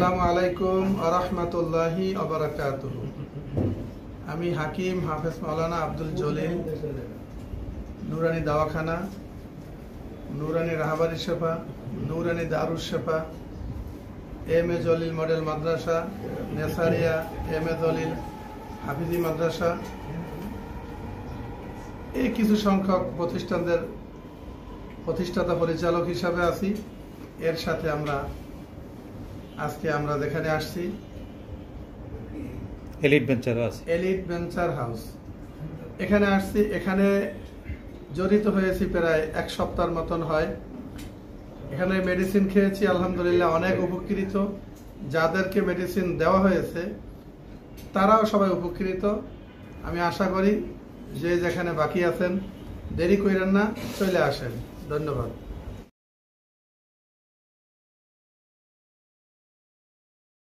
আসসালামু আলাইকুম ওয়া রাহমাতুল্লাহি ওয়া বারাকাতুহু। আমি হাকিম হাফেজ মাওলানা আব্দুল জলিল, নুরানি দাওয়াখানা, নুরানি রাহাবারি শেফা, নুরানি দারুস শেফা, এম.এ. জলিল মডেল মাদ্রাসা, নেসারিয়া, এম.এ. জলিল হাফিজি মাদ্রাসা, এই কিছু সংখ্যক প্রতিষ্ঠানদের প্রতিষ্ঠাতা পরিচালক হিসাবে আছি। এর সাথে আজকে আমরা যেখানে আসছি এলিট ভেঞ্চার হাউস, এখানে আসছি। এখানে জড়িত হয়েছি প্রায় এক সপ্তাহের মতন হয়। এখানে মেডিসিন খেয়েছি, আলহামদুলিল্লাহ অনেক উপকৃত। যাদেরকে মেডিসিন দেওয়া হয়েছে তারাও সবাই উপকৃত। আমি আশা করি যে যেখানে বাকি আছেন দেরি করেন না, চলে আসেন। ধন্যবাদ।